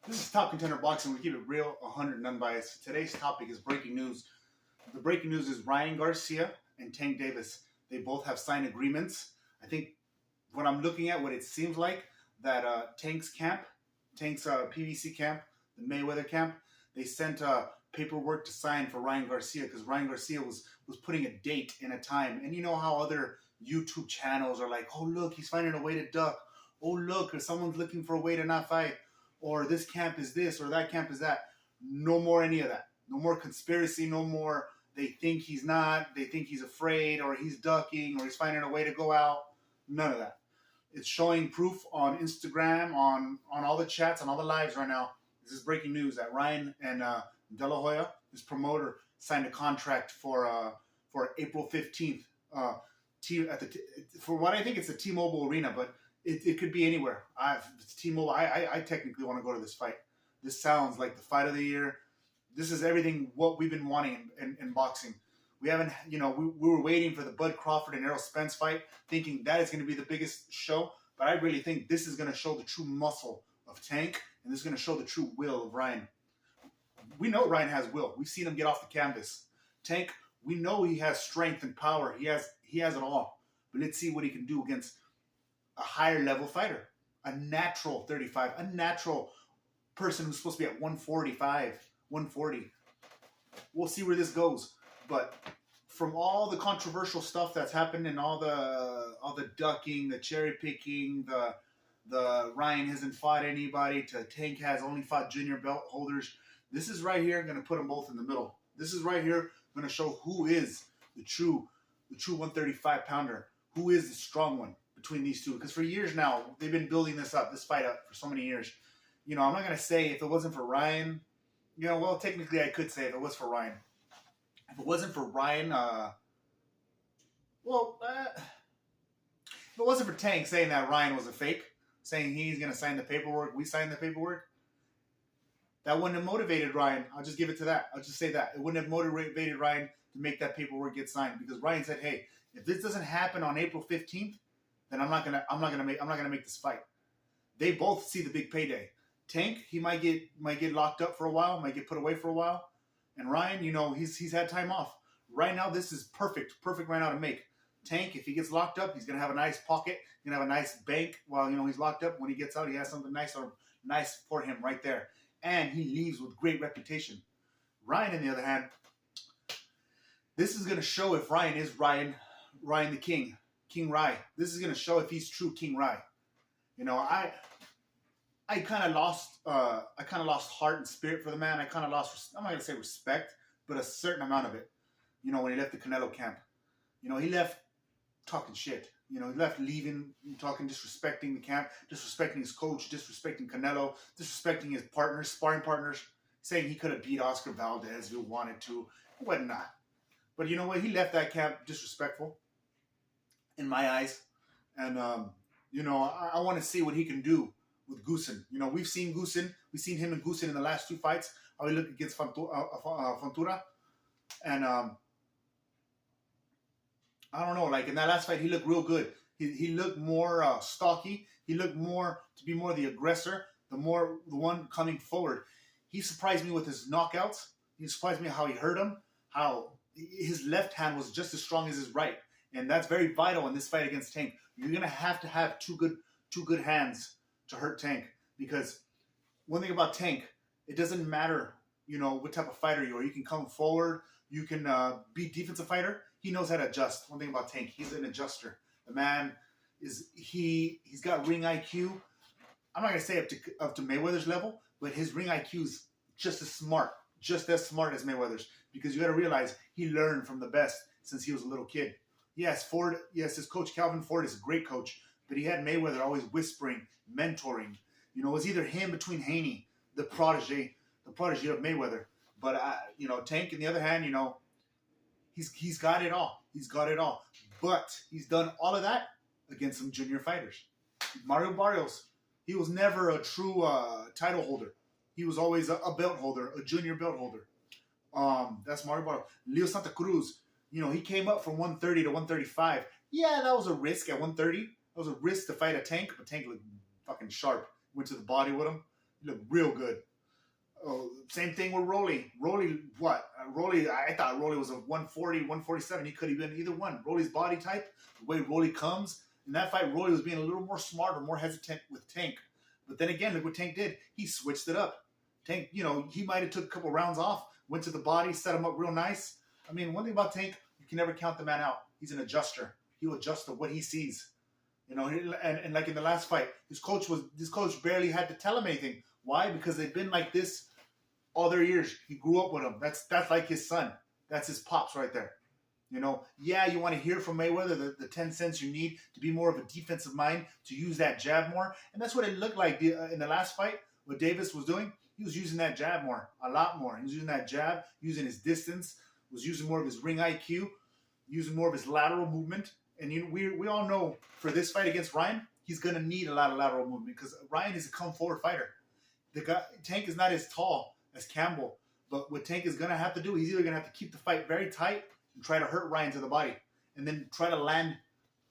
This is Top Contender Boxing. We keep it real, 100 and unbiased. Today's topic is breaking news. The breaking news is Ryan Garcia and Tank Davis. They both have signed agreements. I think what I'm looking at, what it seems like, that Tank's PBC camp, the Mayweather camp, they sent paperwork to sign for Ryan Garcia because Ryan Garcia was putting a date and a time. And you know how other YouTube channels are like, oh, look, he's finding a way to duck. Oh, look, or someone's looking for a way to not fight. Or this camp is this, or that camp is that. No more any of that. No more conspiracy, no more they think he's not, they think he's afraid, or he's ducking, or he's finding a way to go out. None of that. It's showing proof on Instagram, on all the chats, on all the lives right now. This is breaking news that Ryan and De La Hoya, his promoter, signed a contract for April 15th. For what I think it's the T-Mobile Arena, but it could be anywhere. It's T-Mobile. I technically want to go to this fight. This sounds like the fight of the year. This is everything what we've been wanting in boxing. We haven't, we were waiting for the Bud Crawford and Errol Spence fight, thinking that is going to be the biggest show. But I really think this is going to show the true muscle of Tank, and this is going to show the true will of Ryan. We know Ryan has will. We've seen him get off the canvas. Tank, we know he has strength and power. He has it all. But let's see what he can do against a higher level fighter, a natural 35, a natural person who's supposed to be at 145, 140. We'll see where this goes. But from all the controversial stuff that's happened and all the ducking, the cherry picking, the Ryan hasn't fought anybody, to Tank has only fought junior belt holders, this is right here going to put them both in the middle. This is right here going to show who is the true 135 pounder, who is the strong one between these two. Because for years now, they've been building this fight up for so many years. I'm not going to say if it wasn't for Ryan, well, technically I could say if it was for Ryan. If it wasn't for Ryan, if it wasn't for Tank saying that Ryan was a fake, saying he's going to sign the paperwork, we signed the paperwork, that wouldn't have motivated Ryan. I'll just give it to that. I'll just say that. It wouldn't have motivated Ryan to make that paperwork get signed, because Ryan said, hey, if this doesn't happen on April 15th, then I'm not gonna make this fight. They both see the big payday. Tank, he might get locked up for a while, might get put away for a while. And Ryan, he's had time off. Right now, this is perfect right now to make. Tank, if he gets locked up, he's gonna have a nice pocket, he's gonna have a nice bank while he's locked up. When he gets out, he has something nice for him right there. And he leaves with great reputation. Ryan, on the other hand, this is gonna show if Ryan is Ryan the King. King Rai. This is going to show if he's true King Rai. I kind of lost heart and spirit for the man. I kind of lost, I'm not going to say respect, but a certain amount of it. When he left the Canelo camp. He left talking shit. He left leaving, talking, disrespecting the camp, disrespecting his coach, disrespecting Canelo, disrespecting his partners, sparring partners, saying he could have beat Oscar Valdez if he wanted to, whatnot. But you know what? He left that camp disrespectful, in my eyes. And, I want to see what he can do with Goosen. We've seen Goosen. We've seen him and Goosen in the last two fights, how he looked against Fontura. And I don't know, like in that last fight, he looked real good. He looked more stocky. He looked to be more the aggressor, the one coming forward. He surprised me with his knockouts. He surprised me how he hurt him, how his left hand was just as strong as his right. And that's very vital in this fight against Tank. You're going to have two good hands to hurt Tank. Because one thing about Tank, it doesn't matter, what type of fighter you are. You can come forward. You can be a defensive fighter. He knows how to adjust. One thing about Tank, he's an adjuster. The man he's got ring IQ. I'm not going to say up to Mayweather's level, but his ring IQ is just as smart as Mayweather's. Because you got to realize he learned from the best since he was a little kid. Yes, his coach Calvin Ford is a great coach, but he had Mayweather always whispering, mentoring. It was either him between Haney, the protege of Mayweather. But Tank, on the other hand, he's got it all. He's got it all. But he's done all of that against some junior fighters. Mario Barrios, he was never a true title holder. He was always a belt holder, a junior belt holder. That's Mario Barrios. Leo Santa Cruz. He came up from 130 to 135. Yeah, that was a risk at 130. That was a risk to fight a Tank, but Tank looked fucking sharp. Went to the body with him. He looked real good. Oh, same thing with Rolly. Rolly, what? Rolly, I thought Rolly was a 140, 147. He could have been either one. Rolly's body type, the way Rolly comes. In that fight, Rolly was being a little more smart or more hesitant with Tank. But then again, look what Tank did. He switched it up. Tank, he might have took a couple rounds off, went to the body, set him up real nice. I mean, one thing about Tank, you can never count the man out. He's an adjuster. He'll adjust to what he sees. And like in the last fight, his coach barely had to tell him anything. Why? Because they've been like this all their years. He grew up with him. That's like his son. That's his pops right there. Yeah, you want to hear from Mayweather the 10 cents you need to be more of a defensive mind, to use that jab more. And that's what it looked like in the last fight. What Davis was doing, he was using that jab more, a lot more. He was using that jab, using his distance, was using more of his ring IQ, using more of his lateral movement. And we all know for this fight against Ryan, he's going to need a lot of lateral movement because Ryan is a come forward fighter. Tank is not as tall as Campbell, but what Tank is going to have to do, he's either going to have to keep the fight very tight and try to hurt Ryan to the body, and then try to land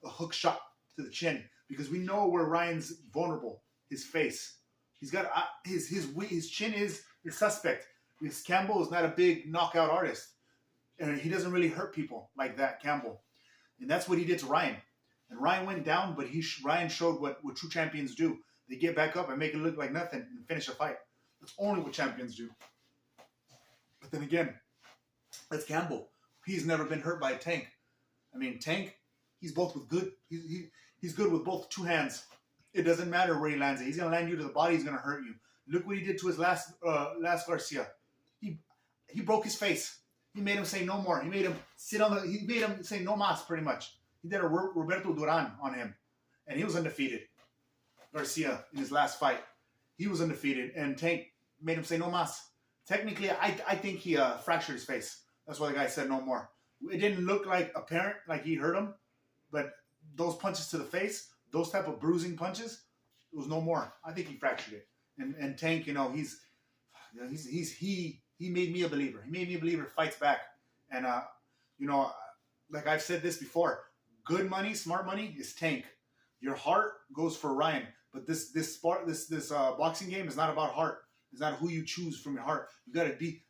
a hook shot to the chin, because we know where Ryan's vulnerable. His face, he's got his chin is suspect, because Campbell is not a big knockout artist, and he doesn't really hurt people like that, Campbell. And that's what he did to Ryan. And Ryan went down, but Ryan showed what true champions do. They get back up and make it look like nothing and finish a fight. That's only what champions do. But then again, that's Campbell. He's never been hurt by a Tank. I mean, Tank, he's both with good. He's good with both two hands. It doesn't matter where he lands it. He's gonna land you to the body. He's gonna hurt you. Look what he did to his last Garcia. He broke his face. He made him say no more. He made him He made him say no mas, pretty much. He did a Roberto Duran on him, and he was undefeated. Garcia in his last fight, he was undefeated, and Tank made him say no mas. Technically, I think he fractured his face. That's why the guy said no more. It didn't look like apparent, like he hurt him, but those punches to the face, those type of bruising punches, it was no more. I think he fractured it. And Tank, he made me a believer. He made me a believer. Fights back, and like I've said this before, good money, smart money is Tank. Your heart goes for Ryan, but this boxing game is not about heart. It's not who you choose from your heart. You got to be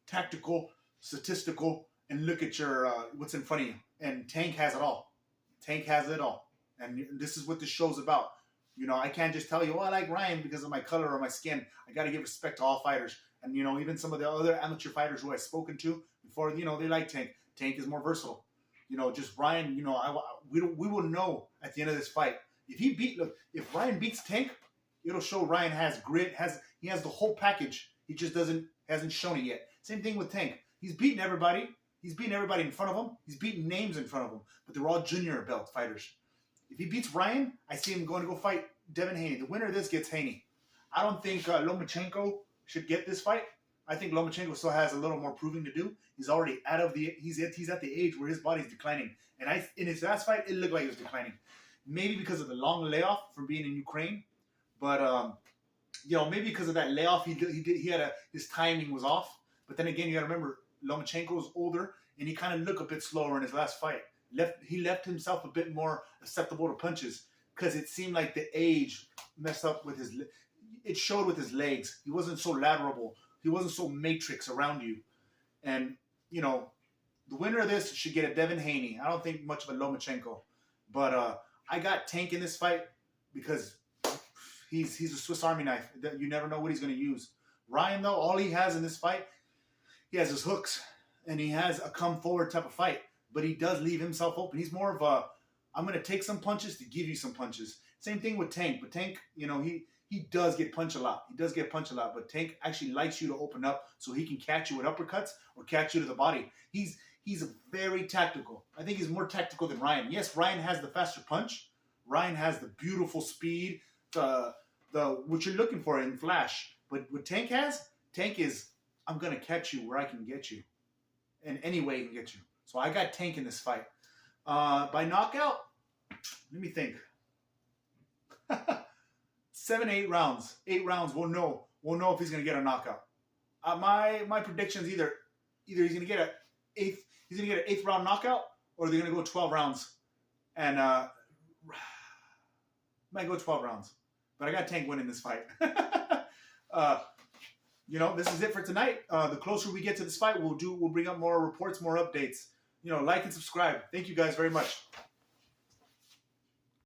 tactical, statistical, and look at your what's in front of you. And Tank has it all. Tank has it all. And this is what this show's about. I can't just tell you, I like Ryan because of my color or my skin. I got to give respect to all fighters. And, even some of the other amateur fighters who I've spoken to before, they like Tank. Tank is more versatile. Just Ryan, we will know at the end of this fight. If Ryan beats Tank, it'll show Ryan has grit, he has the whole package. He just hasn't shown it yet. Same thing with Tank. He's beaten everybody. He's beaten everybody in front of him. He's beaten names in front of him, but they're all junior belt fighters. If he beats Ryan, I see him going to go fight Devin Haney. The winner of this gets Haney. I don't think Lomachenko should get this fight. I think Lomachenko still has a little more proving to do. He's already he's at the age where his body's declining. And in his last fight, it looked like he was declining. Maybe because of the long layoff from being in Ukraine, but maybe because of that layoff, his timing was off. But then again, you got to remember, Lomachenko is older, and he kind of looked a bit slower in his last fight. He left himself a bit more susceptible to punches because it seemed like the age messed up with his. It showed with his legs. He wasn't so lateral. He wasn't so matrix around you. And the winner of this should get a Devin Haney. I don't think much of a Lomachenko, but I got Tank in this fight because he's a Swiss Army knife. You never know what he's going to use. Ryan, though, all he has in this fight, he has his hooks, and he has a come forward type of fight. But he does leave himself open. He's more of a, I'm going to take some punches to give you some punches. Same thing with Tank. But Tank, he does get punched a lot. He does get punched a lot. But Tank actually likes you to open up so he can catch you with uppercuts or catch you to the body. He's very tactical. I think he's more tactical than Ryan. Yes, Ryan has the faster punch. Ryan has the beautiful speed, the what you're looking for in flash. But what Tank is, I'm going to catch you where I can get you. And any way I can get you. So I got Tank in this fight. By knockout, let me think. 7, 8 rounds. 8 rounds, we'll know if he's gonna get a knockout. My prediction is either he's gonna get an eighth round knockout, or they're gonna go 12 rounds. And might go 12 rounds. But I got Tank winning this fight. You know, this is it for tonight. The closer we get to this fight, we'll bring up more reports, more updates. You know, like and subscribe. Thank you guys very much.